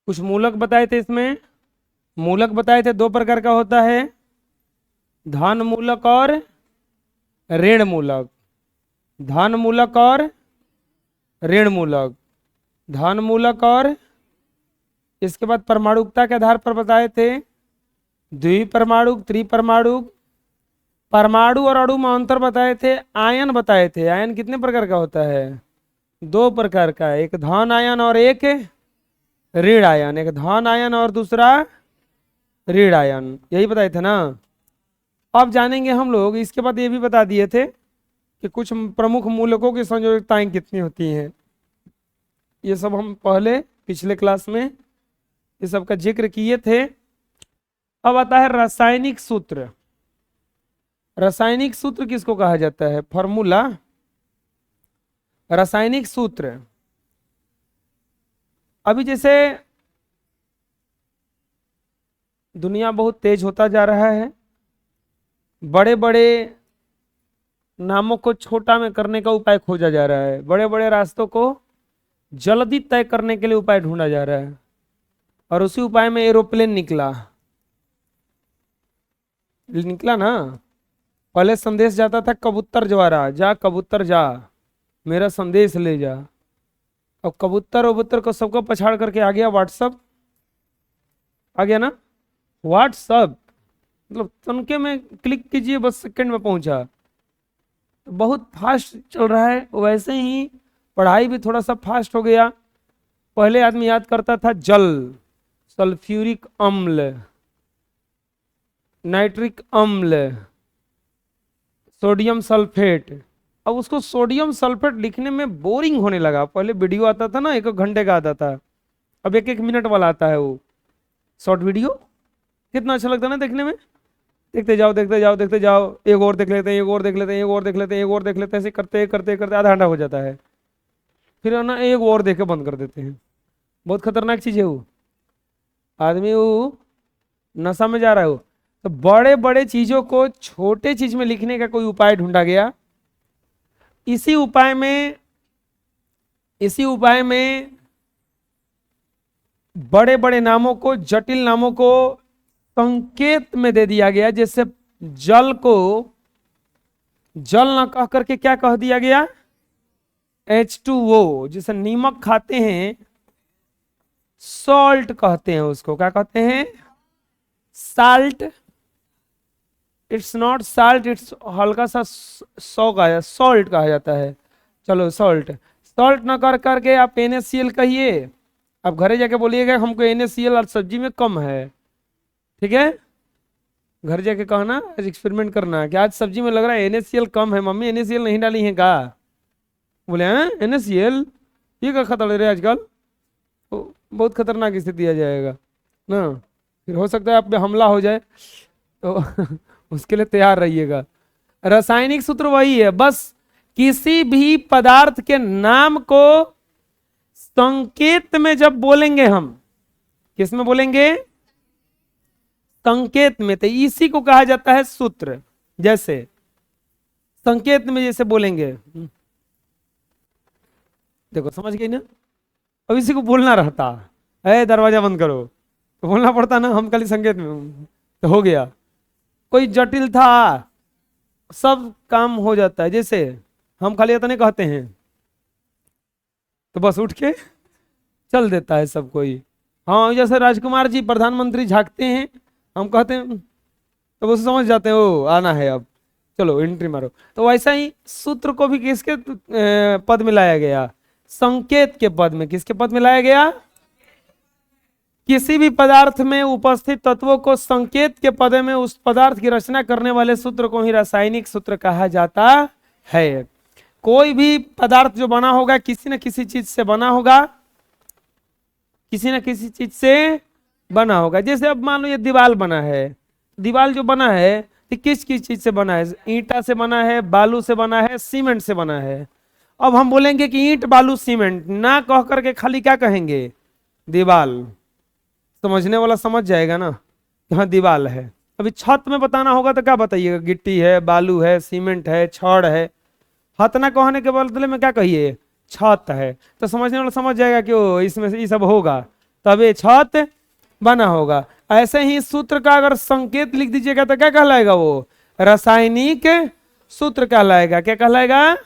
कुछ मूलक बताए थे इसमें, मूलक बताए थे, दो प्रकार का होता है, धन मूलक और ऋण मूलक। धन मूलक और ऋण मूलक, धन मूलक और इसके बाद परमाणुकता के आधार पर बताए थे द्विपरमाणुक, त्रिपरमाणुक, परमाणु और अणु में अंतर बताए थे, आयन बताए थे। आयन कितने प्रकार का होता है? दो प्रकार का है, एक धन आयन और एक ऋण आयन। एक धन आयन और दूसरा ऋण आयन, यही बताए थे ना। अब जानेंगे हम लोग, इसके बाद ये भी बता दिए थे कि कुछ प्रमुख मूलकों की संयोजकताएं कितनी होती हैं। ये सब हम पहले पिछले क्लास में ये सब का जिक्र किए थे। अब आता है रासायनिक सूत्र। रासायनिक सूत्र किसको कहा जाता है? फॉर्मूला। रासायनिक सूत्र, अभी जैसे दुनिया बहुत तेज होता जा रहा है, बड़े बड़े नामों को छोटा में करने का उपाय खोजा जा रहा है, बड़े बड़े रास्तों को जल्दी तय करने के लिए उपाय ढूंढा जा रहा है, और उसी उपाय में एरोप्लेन निकला ना। पहले संदेश जाता था कबूतर द्वारा, जा कबूतर जा मेरा संदेश ले जा। अब कबूतर वबूतर को सबको पछाड़ करके आ गया व्हाट्सअप, आ गया ना व्हाट्सअप, मतलब तनके में क्लिक कीजिए बस सेकंड में पहुंचा। तो बहुत फास्ट चल रहा है, वैसे ही पढ़ाई भी थोड़ा सा फास्ट हो गया। पहले आदमी याद करता था जल, सल्फ्यूरिक अम्ल, नाइट्रिक अम्ल, सोडियम सल्फेट। अब उसको सोडियम सल्फेट लिखने में बोरिंग होने लगा। पहले वीडियो आता था ना, एक एक घंटे का आता था, अब एक एक मिनट वाला आता है वो शॉर्ट वीडियो। कितना अच्छा लगता है ना देखने में, देखते जाओ देखते जाओ देखते जाओ, एक और देख लेते हैं, एक और देख लेते हैं, एक और देख लेते हैं, एक और देख लेते हैं, ऐसे करते करते करते आधा घंटा हो जाता है, फिर है ना एक और देख के बंद कर देते हैं। बहुत खतरनाक चीज है वो, आदमी वो नशा में जा रहा है वो। तो बड़े बड़े चीजों को छोटे चीज में लिखने का कोई उपाय ढूंढा गया। इसी उपाय में बड़े बड़े नामों को, जटिल नामों को संकेत में दे दिया गया। जैसे जल को जल ना कह करके क्या कह दिया गया? H2O। जैसे नीमक खाते हैं, सॉल्ट कहते हैं उसको, क्या कहते हैं? Salt. It's not salt, it's हल्का सा सॉल्ट कहा जाता है। चलो सॉल्ट, सॉल्ट ना कर करके आप NaCl कहिए। अब घरे जाके बोलिएगा हमको NaCl और सब्जी में कम है, ठीक है? घर जाके कहना, एक्सपेरिमेंट करना कि आज सब्जी में लग रहा है NaCl कम है, मम्मी NaCl नहीं डाली है का? बोले हैं NaCl, ये क्या खतरा ले रहे आजकल, तो बहुत खतरनाक स्थिति आ जाएगा ना। फिर हो सकता है आप पे हमला हो जाए, तो उसके लिए तैयार रहिएगा। रासायनिक सूत्र वही है, बस किसी भी पदार्थ के नाम को संकेत में जब बोलेंगे हम, किस में बोलेंगे? संकेत में, तो इसी को कहा जाता है सूत्र। जैसे संकेत में जैसे बोलेंगे, देखो समझ गई ना। अब इसी को बोलना रहता है, दरवाजा बंद करो, तो बोलना पड़ता ना, हम खाली संकेत में तो हो गया। कोई जटिल था, सब काम हो जाता है। जैसे हम खाली इतने कहते हैं तो बस उठ के चल देता है सब कोई। हाँ, जैसे राजकुमार जी प्रधानमंत्री झांकते हैं, हम कहते हैं तो वो समझ जाते हैं वो आना है, अब चलो एंट्री मारो। तो वैसा ही सूत्र को भी किसके पद में लाया गया? संकेत के पद में। किसके पद में लाया गया? किसी भी पदार्थ में उपस्थित तत्वों को संकेत के पद में उस पदार्थ की रचना करने वाले सूत्र को ही रासायनिक सूत्र कहा जाता है। कोई भी पदार्थ जो बना होगा किसी न किसी चीज से बना होगा, किसी न किसी चीज से बना होगा। जैसे अब मान लो ये दीवार बना है, दीवार जो बना है तो किस किस चीज से बना है? ईंटा से बना है, बालू से बना है, सीमेंट से बना है। अब हम बोलेंगे कि ईंट बालू सीमेंट ना कह करके खाली क्या कहेंगे? दीवार। समझने वाला समझ जाएगा ना कि हाँ दीवार है। अभी छत में बताना होगा तो क्या बताइएगा? गिट्टी है, बालू है, सीमेंट है, छड़ है। हतना कहने के बदले में क्या कहिए? छत है। तो समझने वाला समझ जाएगा कि ओ इसमें से ये सब होगा। तबे छत बना होगा। ऐसे ही सूत्र का अगर संकेत लिख दीजिएगा तो क्या कहलाएगा? वो रासायनिक सूत्र कहलाएगा। क्या कहलाएगा?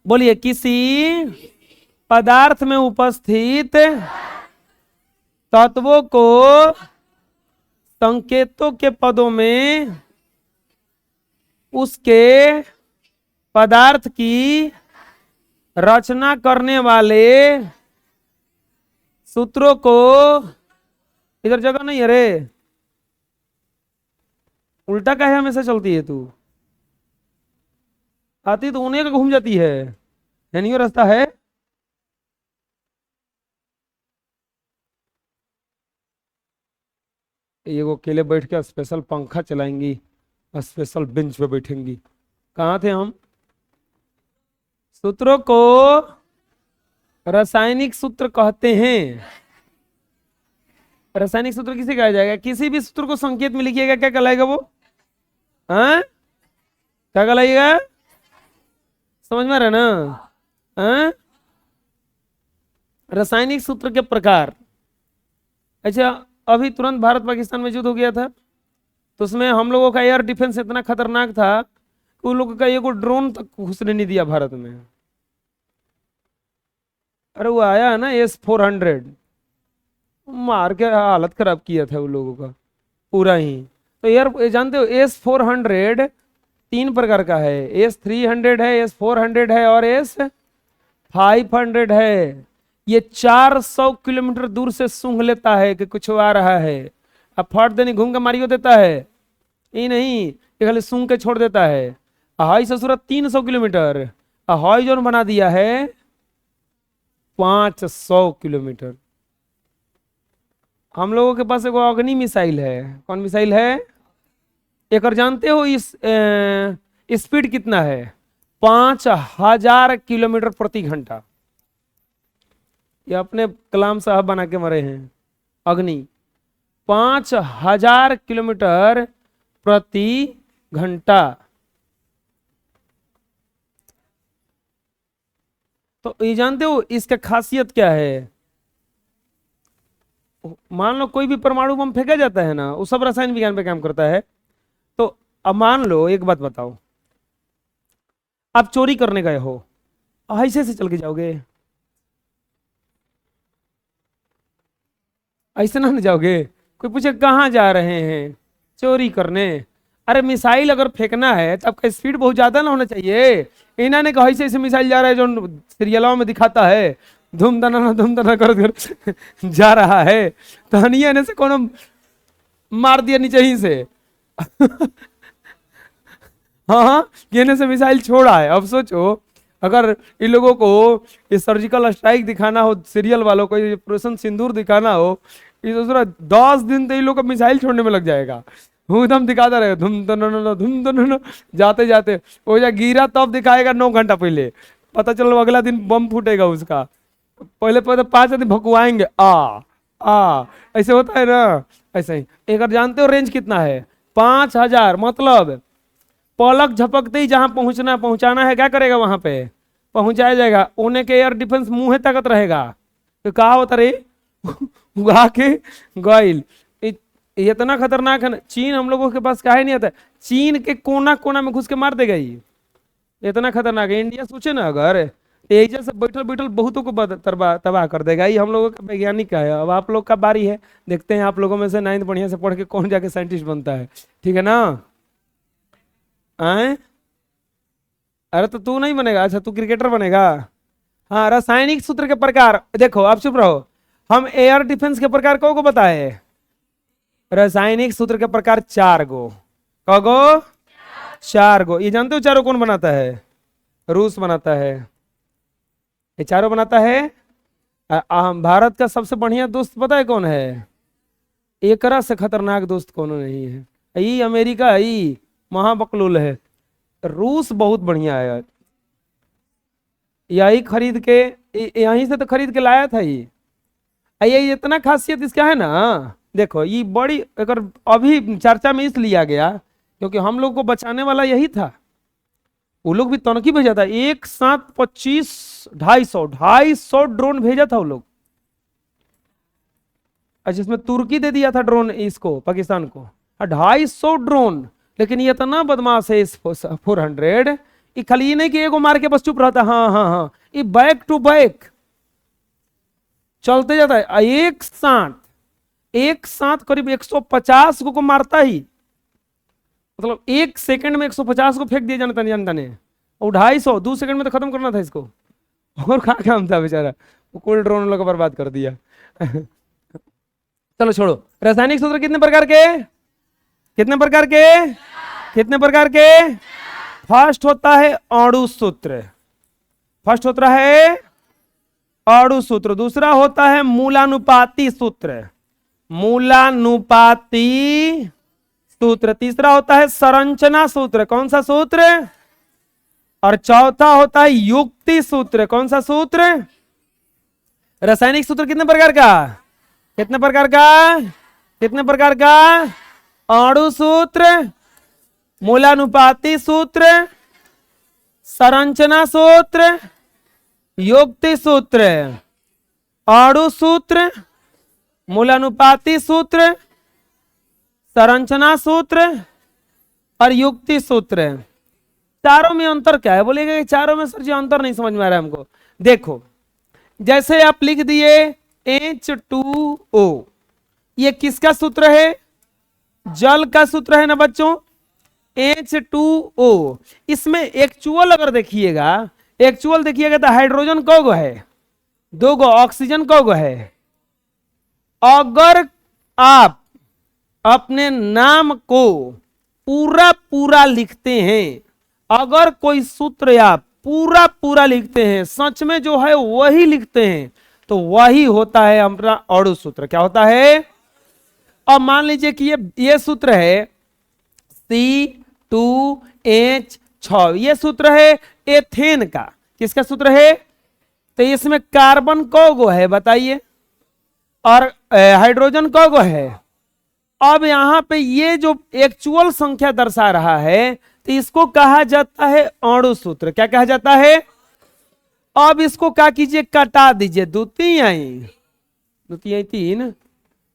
बोलिए। किसी पदार्थ में उपस्थित तत्वों को संकेतों के पदों में उसके पदार्थ की रचना करने वाले सूत्रों को, इधर जगह नहीं है रे, उल्टा काहे हमेशा चलती है तू? आती तो उन्हें का घूम जाती है नहीं, रास्ता है। ये वो अकेले बैठ के स्पेशल पंखा चलाएंगी, स्पेशल बेंच पे बैठेंगी। कहाँ थे हम? सूत्रों को रासायनिक सूत्र कहते हैं। रासायनिक सूत्र किसे कहा जाएगा? किसी भी सूत्र को संकेत में लिखिएगा, क्या कहलाएगा वो? हाँ, क्या कहलाएगा? समझ में आ रहा है ना? हाँ? रासायनिक सूत्र के प्रकार। अच्छा, अभी तुरंत भारत पाकिस्तान में युद्ध हो गया था, तो उसमें हम लोगों का एयर डिफेंस इतना खतरनाक था कि उन लोगों का एगो ड्रोन तक घुसने नहीं दिया भारत में। अरे वो आया है ना S-400, मार के हालत खराब किया था उन लोगों का पूरा ही। तो यार जानते हो S-400 तीन प्रकार का है। S-300 है, S-400 है और S-500 है। ये 400 किलोमीटर दूर से सूंघ लेता है कि कुछ आ रहा है, अब फट देनी घूम के मारियो देता है। ये नहीं, ये खाली सूंघ के छोड़ देता है। हाई ससुरा 300 किलोमीटर, हाई जोन बना दिया है 500 किलोमीटर। हम लोगों के पास एक अग्नि मिसाइल है। कौन मिसाइल है? एक और जानते हो इस स्पीड कितना है? 5000 किलोमीटर प्रति घंटा। ये अपने कलाम साहब बना के मरे हैं। अग्नि 5000 किलोमीटर प्रति घंटा। तो ये जानते हो इसका खासियत क्या है? मान लो कोई भी परमाणु बम फेंका जाता है ना, वो सब रसायन विज्ञान पे काम करता है। तो अब मान लो, एक बात बताओ, आप चोरी करने गए हो, ऐसे से चल के जाओगे? ऐसे ना जाओगे। कोई पूछे कहाँ जा रहे हैं? चोरी करने। अरे मिसाइल अगर फेंकना है तो आपका स्पीड बहुत ज्यादा ना होना चाहिए। इन्होंने कहा ऐसे ऐसे मिसाइल जा रहा है जो सीरियलों में दिखाता है, धूम धना कर जा रहा है, तो हनिया से कोनो मार दिया नीचे ही से। हाँ हाँ, कहने से मिसाइल छोड़ा है। अब सोचो अगर इन लोगों को ये सर्जिकल स्ट्राइक दिखाना हो, सीरियल वालों को ये ऑपरेशन सिंदूर दिखाना हो, ये दूसरा 10 दिन तो इन लोग का मिसाइल छोड़ने में लग जाएगा। वो एकदम दिखाता रहेगा, धुम धुम जाते जाते वो जा गिरा तब दिखाएगा 9 घंटा पहले, पता चलो अगला दिन बम फूटेगा उसका। पहले 5 दिन भकुआएंगे, आ ऐसे होता है ना। ऐसे ही एक जानते हो रेंज कितना है? 5000। मतलब पलक झपकते ही जहां पहुंचाना है, क्या करेगा? वहां पे पहुंचाया जाएगा। उन्हें के एयर डिफेंस मुंह ताकत रहेगा तो कहा होता रे उगा के गइल। इतना खतरनाक है ना। चीन हम लोगों के पास काहे नहीं आता? चीन के कोना कोना में घुस के मार देगा ये, इतना खतरनाक है। इंडिया सोचे ना अगर एजा से बैठल बैठल बहुतों को तबाह कर देगा। ये हम लोगों का वैज्ञानिक का है। अब आप लोग का बारी है, देखते हैं आप लोगों में से 9th बढ़िया से पढ़ के कौन जाके साइंटिस्ट बनता है। ठीक है ना? आए? अरे तो तू नहीं बनेगा? अच्छा तू क्रिकेटर बनेगा। हाँ, रासायनिक सूत्र के प्रकार देखो, आप चुप रहो। हम एयर डिफेंस के प्रकार को बताए? रासायनिक सूत्र के प्रकार 4 गो। कगो? 4 गो। ये जानते हो चारों कौन बनाता है? रूस बनाता है। ये चारों बनाता है। भारत का सबसे बढ़िया दोस्त पता है कौन है? एकरा से खतरनाक दोस्त कोनो नहीं है। यही अमेरिका है, यही महाबकलूल है। रूस बहुत बढ़िया है। यही खरीद के, यहीं से तो खरीद के लाया था ये इतना खासियत इसका है ना। देखो ये बड़ी अगर अभी चर्चा में इसलिए आ गया क्योंकि हम लोग को बचाने वाला यही था। वो लोग भी तनकी भेजा था, एक साथ 25 250 ड्रोन भेजा था वो लोग। अच्छा, इसमें तुर्की दे दिया था ड्रोन इसको, पाकिस्तान को 250 ड्रोन। लेकिन ये इतना बदमाश है इस 400, ये खाली ये नहीं कि एगो मार के बस चुप रहता, हाँ हाँ हाँ, ये बैक टू बैक चलते जाता है। एक साथ करीब 150 को मारता ही, मतलब 1 सेकंड में 150 को फेंक दिया जानता ने, और 250 2 सेकंड में तो खत्म करना था इसको। और क्या काम था बेचारा, वो कोई ड्रोन लगा बर्बाद कर दिया। चलो छोड़ो। रासायनिक सूत्र कितने प्रकार के, कितने प्रकार के, कितने प्रकार के? फर्स्ट होता है अणु सूत्र, फर्स्ट होता है अणु सूत्र। दूसरा होता है मूलानुपाती सूत्र, मूलानुपाती सूत्र। तीसरा होता है संरचना सूत्र, कौन सा सूत्र? और चौथा होता है युक्ति सूत्र, कौन सा सूत्र? रासायनिक सूत्र कितने प्रकार का, कितने प्रकार का, कितने प्रकार का? अणु सूत्र, मूलानुपाती सूत्र, संरचना सूत्र, युक्ति सूत्र। अणु सूत्र, मूलानुपाती सूत्र, संरचना सूत्र और युक्ति सूत्र। चारों में अंतर क्या है? बोलेगा कि चारों में सर जी अंतर नहीं समझ में आ रहा है हमको। देखो, जैसे आप लिख दिए H2O, ये किसका सूत्र है? जल का सूत्र है ना बच्चों, H2O। इसमें एक्चुअल अगर देखिएगा, एक्चुअल देखिएगा तो हाइड्रोजन कौ गो है? 2 गो। ऑक्सीजन कौ गो है? अगर आप अपने नाम को पूरा पूरा लिखते हैं, अगर कोई सूत्र आप पूरा पूरा लिखते हैं, सच में जो है वही लिखते हैं, तो वही होता है हमारा अणु सूत्र। क्या होता है? अब मान लीजिए कि ये सूत्र है C2H6, ये सूत्र है एथेन का। किसका सूत्र है? तो इसमें कार्बन कौ गो है बताइए, और हाइड्रोजन कौ गो है? अब यहां पे ये जो एक्चुअल संख्या दर्शा रहा है, तो इसको कहा जाता है अणु सूत्र। क्या कहा जाता है? अब इसको क्या कीजिए, कटा दीजिए। द्वितीयाई, द्वितीयाई 3,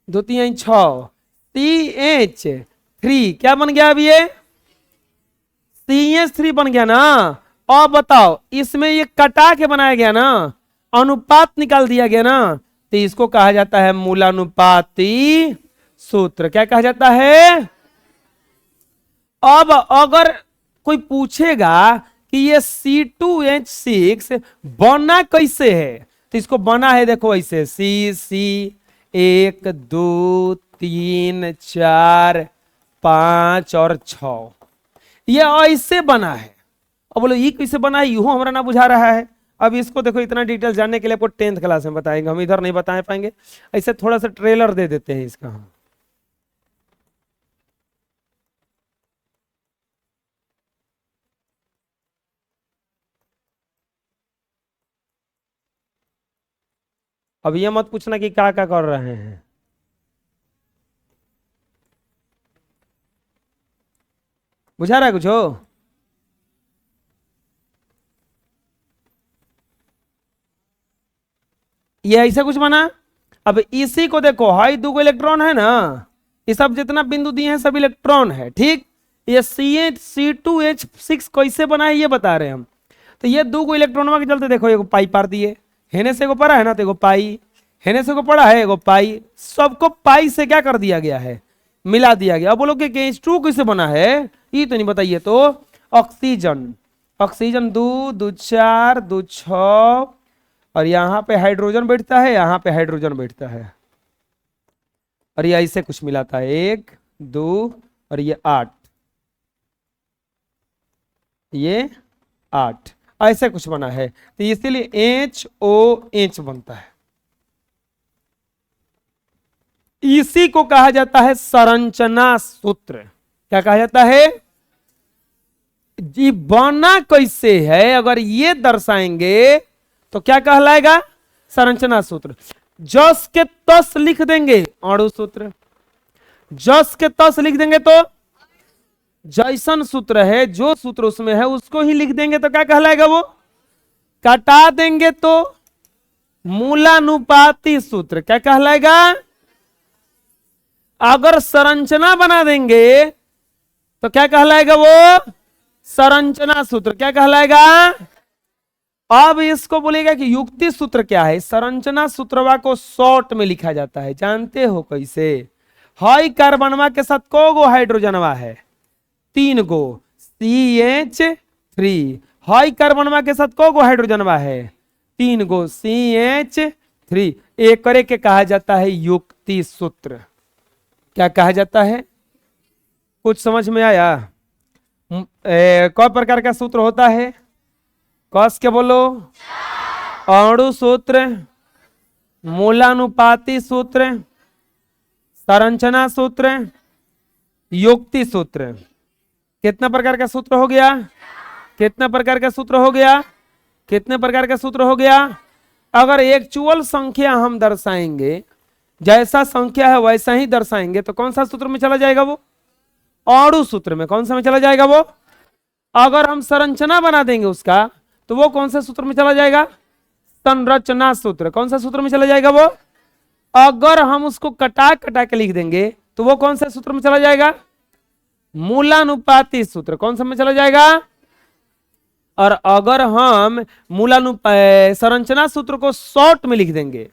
द्वितीयाई 6, CH3 क्या बन गया? अब ये CH3 बन गया ना। अब बताओ, इसमें ये कटा के बनाया गया ना, अनुपात निकाल दिया गया ना, तो इसको कहा जाता है मूलानुपाती सूत्र। क्या कहा जाता है? अब अगर कोई पूछेगा कि ये C2H6 बना कैसे है, तो इसको बना है देखो ऐसे, C 1 2 3 4 5 और 6, ये ऐसे बना है। अब बोलो ये कैसे बना है, यूं हमारा ना बुझा रहा है। अब इसको देखो, इतना डिटेल जानने के लिए आपको 10th क्लास में बताएंगे, हम इधर नहीं बता पाएंगे। ऐसे थोड़ा सा ट्रेलर दे देते हैं इसका हम। अब ये मत पूछना कि क्या क्या कर रहे हैं। बुझा रहा है कुछ हो? ये ऐसा कुछ बना। अब इसी को देखो, हाई 2 इलेक्ट्रॉन है ना, ये सब जितना बिंदु दिए हैं सब इलेक्ट्रॉन है, ठीक। ये C2H6 कैसे बना है ये बता रहे हैं हम। तो ये 2 इलेक्ट्रॉन के चलते देखो, एगो पाई पार दिए, हेने से को पड़ा है ना, तो एगो पाई, हेने से को पड़ा है एगो पाई, सबको पाई से क्या कर दिया गया है, मिला दिया गया। अब बोलो कि H2 कैसे बना है, ये तो नहीं बताइए। तो ऑक्सीजन, ऑक्सीजन 2 2 4 2 6, और यहां पे हाइड्रोजन बैठता है, यहां पे हाइड्रोजन बैठता है, और ये ऐसे कुछ मिलाता है 1 2 और ये 8, ये 8, ऐसे कुछ बना है। तो इसीलिए HOH बनता है। इसी को कहा जाता है संरचना सूत्र। क्या कहा जाता है? जी बना कैसे है, अगर ये दर्शाएंगे तो क्या कहलाएगा? संरचना सूत्र। जस के तस लिख देंगे अणु सूत्र, जस के तस लिख देंगे तो जैसन सूत्र है, जो सूत्र उसमें है उसको ही लिख देंगे तो क्या कहलाएगा? वो कटा देंगे तो मूलानुपाती सूत्र। क्या कहलाएगा? अगर संरचना बना देंगे तो क्या कहलाएगा वो? संरचना सूत्र। क्या कहलाएगा? अब इसको बोलेगा कि युक्ति सूत्र क्या है। संरचना सूत्रवा को शॉर्ट में लिखा जाता है, जानते हो कैसे? हाई कार्बनवा के साथ को गो हाइड्रोजनवा है? 3 गो, CH3। हाई कार्बनवा के साथ को गो हाइड्रोजनवा है? 3 गो, CH3। एक करे के कहा जाता है युक्ति सूत्र। क्या कहा जाता है? कुछ समझ में आया? कई प्रकार का सूत्र होता है? कस के बोलो। अणु सूत्र, मूलानुपाती सूत्र, संरचना सूत्र, युक्ति सूत्र। कितना प्रकार का सूत्र हो गया? कितना प्रकार का सूत्र हो गया? कितने प्रकार का सूत्र हो गया? अगर एक्चुअल संख्या हम दर्शाएंगे, जैसा संख्या है वैसा ही दर्शाएंगे, तो कौन सा सूत्र में चला जाएगा वो? अणु सूत्र में। कौन सा में चला जाएगा वो? अगर हम संरचना बना देंगे उसका, तो वो कौन सा सूत्र में चला जाएगा? संरचना सूत्र। कौन सा सूत्र में चला जाएगा वो? अगर हम उसको कटा कटा के लिख देंगे तो वो कौन सा सूत्र में चला जाएगा? मूलानुपाती सूत्र। कौन सा में चला जाएगा? और अगर हम संरचना सूत्र को शॉर्ट में लिख देंगे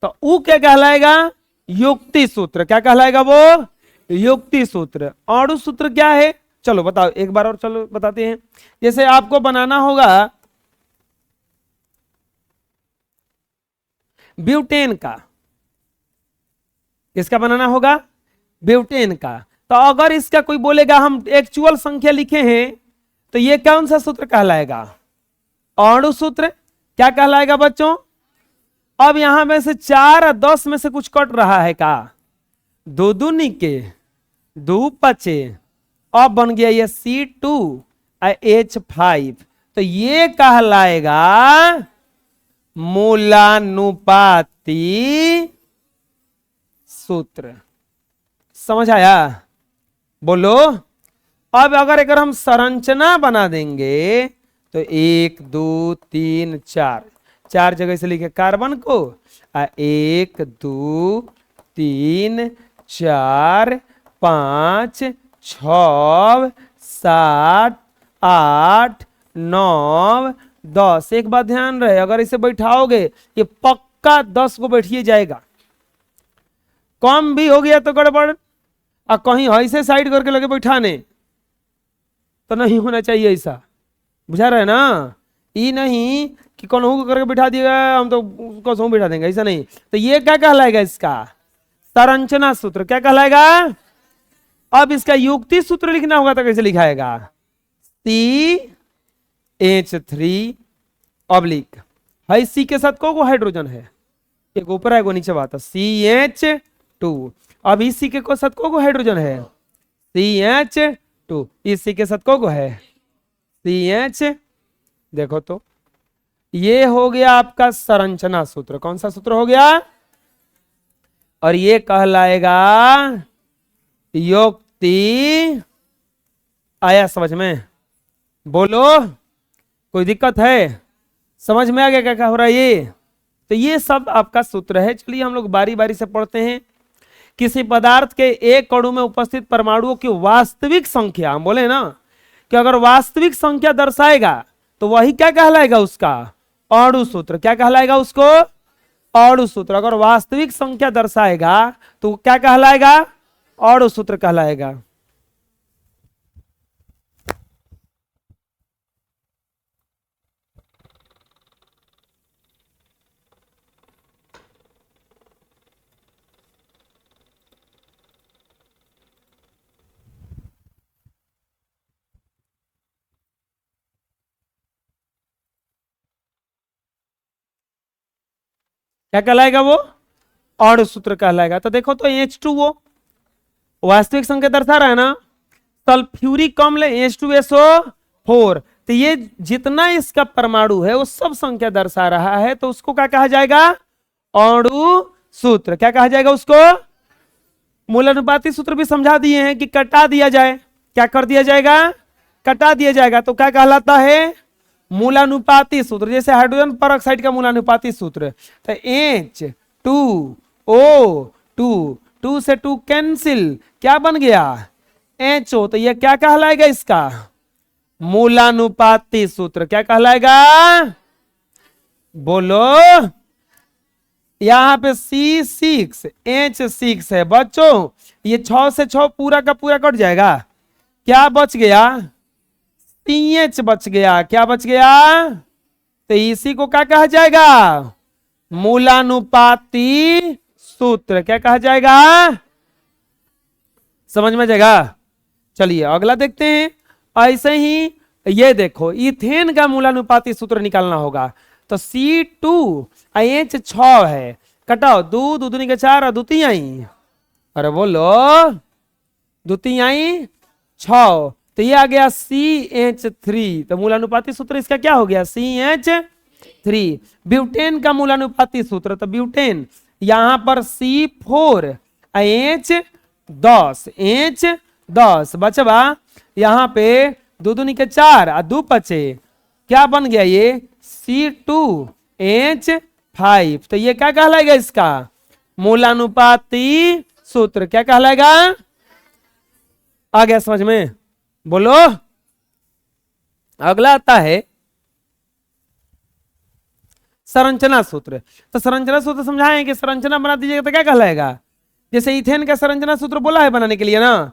तो वो क्या कहलाएगा? युक्ति सूत्र। क्या कहलाएगा वो? युक्ति सूत्र। अणु सूत्र क्या है? चलो बताओ एक बार और, चलो बताते हैं। जैसे आपको बनाना होगा ब्यूटेन का। किसका बनाना होगा? ब्यूटेन का। तो अगर इसका कोई बोलेगा हम एक्चुअल संख्या लिखे हैं, तो ये कौन सा सूत्र कहलाएगा? अणु सूत्र। क्या कहलाएगा बच्चों? अब यहां में से 4 और 10 में से कुछ कट रहा है का? 2 दूनी के 2 पचे। अब बन गया ये C2H5। तो ये कहलाएगा मूलानुपाती सूत्र। समझ आया? बोलो। अब अगर हम संरचना बना देंगे तो 1 2 3 4, 4 जगह से लिखे कार्बन को। 1 2 3 4 5 6 7 8 9 10। एक बात ध्यान रहे, अगर इसे बैठाओगे ये पक्का 10 को बैठिए जाएगा। कम भी हो गया तो गड़बड़, और कहीं ऐसे साइड करके लगे बैठाने तो नहीं होना चाहिए ऐसा। बुझा रहे ना? ये नहीं कि कौन करके बैठा दिएगा हम तो कसहू बैठा देंगे, ऐसा नहीं। तो ये क्या कहलाएगा? इसका संरचना सूत्र। क्या कहलाएगा? अब इसका युक्ति सूत्र लिखना होगा तो कैसे लिखाएगा? CH3 ऑब्लिक है। सी के साथ को हाइड्रोजन है, एक ऊपर है, एक नीचे बात है। CH2। अब इसी के साथ को हाइड्रोजन है CH2। इसी के साथ को है CH। देखो तो ये हो गया आपका संरचना सूत्र। कौन सा सूत्र हो गया? और ये कहलाएगा युक्ति। आया समझ में? बोलो, कोई दिक्कत है? समझ में आ गया क्या क्या हो रहा है ये? तो ये सब आपका सूत्र है। चलिए हम लोग बारी बारी से पढ़ते हैं। किसी पदार्थ के एक अणु में उपस्थित परमाणुओं की वास्तविक संख्या, हम बोले ना कि अगर वास्तविक संख्या दर्शाएगा तो वही क्या कहलाएगा? उसका अणु सूत्र। क्या कहलाएगा उसको? अणु सूत्र। अगर वास्तविक संख्या दर्शाएगा तो क्या कहलाएगा? अणु सूत्र कहलाएगा। क्या कहलाएगा वो? अणु सूत्र कहलाएगा। तो देखो तो H2O वास्तविक संख्या दर्शा रहा है ना। सल्फ्यूरिक अम्ल H2SO4। तो ये जितना इसका परमाणु है वो सब संख्या दर्शा रहा है, तो उसको क्या कहा जाएगा? अणु सूत्र। क्या कहा जाएगा उसको? मूलानुपाती सूत्र भी समझा दिए हैं कि कटा दिया जाए। क्या कर दिया जाएगा? कटा दिया जाएगा। तो क्या कहलाता है? मूलानुपाती सूत्र। जैसे हाइड्रोजन परऑक्साइड का मूलानुपाती सूत्र, तो H2O2 टू से टू कैंसिल, क्या बन गया एचओ। तो ये क्या कहलाएगा इसका मूलानुपाती सूत्र, क्या कहलाएगा बोलो। यहां पे C6H6 है बच्चों, ये 6 से 6 पूरा का पूरा कट जाएगा, क्या बच गया CH बच गया, क्या बच गया। तो इसी को क्या कहा जाएगा मूलानुपाती सूत्र, क्या कहा जाएगा, समझ में जाएगा। चलिए अगला देखते हैं। ऐसे ही ये देखो इथेन का मूलानुपाती सूत्र निकालना होगा, तो C2H6 है, कटाओ दो दूनी के 4 और दुतियाई, अरे बोलो दुतियाई 6, तो ये आ गया CH3। तो मूलानुपाती सूत्र इसका क्या हो गया CH3। ब्यूटेन का मूलानुपाती सूत्र, तो ब्यूटेन यहां पर C4H10 बचवा, यहां पे दो दूनी के 4 और 2 बचे, क्या बन गया ये C2H5। तो ये क्या कहलाएगा इसका मूलानुपाती सूत्र, क्या कहलाएगा, आ गया समझ में बोलो। अगला आता है संरचना सूत्र। तो संरचना सूत्र समझाएं कि संरचना बना दीजिएगा तो क्या कहलाएगा। जैसे इथेन का संरचना सूत्र बोला है बनाने के लिए ना,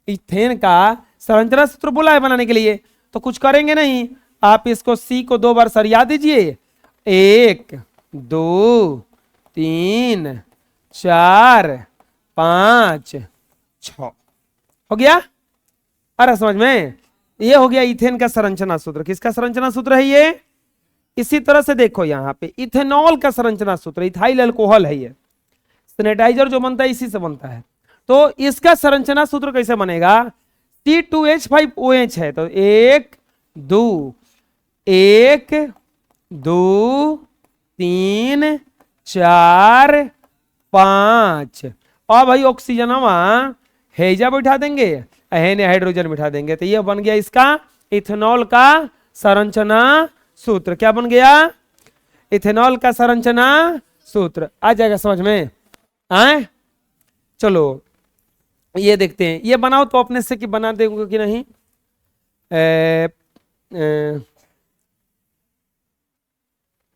इथेन का संरचना सूत्र बोला है बनाने के लिए, तो कुछ करेंगे नहीं, आप इसको C को 2 बार सरिया दीजिए, 1 2 3 4 5 6 हो गया। अरे समझ में, ये हो गया इथेन का संरचना सूत्र। किसका संरचना सूत्र है ये। इसी तरह से देखो यहाँ पे इथेनॉल का संरचना सूत्र, इथाइल अल्कोहल है, ये सैनिटाइजर जो बनता है इसी से बनता है। तो इसका संरचना सूत्र कैसे बनेगा, C2H5OH है, तो 1 2 3 4 5, और भाई ऑक्सीजनवा हेजा बैठा देंगे, हाइड्रोजन बिठा देंगे, तो ये बन गया इसका इथेनॉल का संरचना सूत्र। क्या बन गया इथेनॉल का संरचना सूत्र, आ जाएगा समझ में आए। चलो ये देखते हैं, ये बनाओ तो अपने से कि बना देंगे कि नहीं।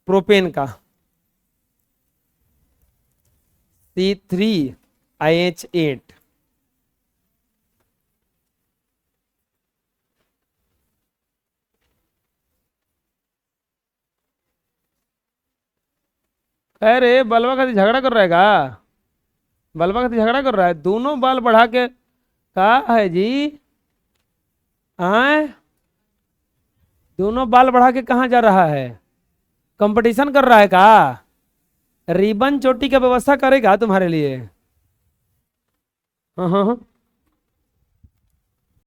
प्रोपेन का C3IH8, अरे बलवा का झगड़ा कर रहा है का, बलवा का झगड़ा कर रहा है, दोनों बाल बढ़ा के का है जी, आए दोनों बाल बढ़ा के कहाँ जा रहा है, कंपटीशन कर रहा है का, रिबन चोटी का व्यवस्था करेगा तुम्हारे लिए। हाँ हाँ हाँ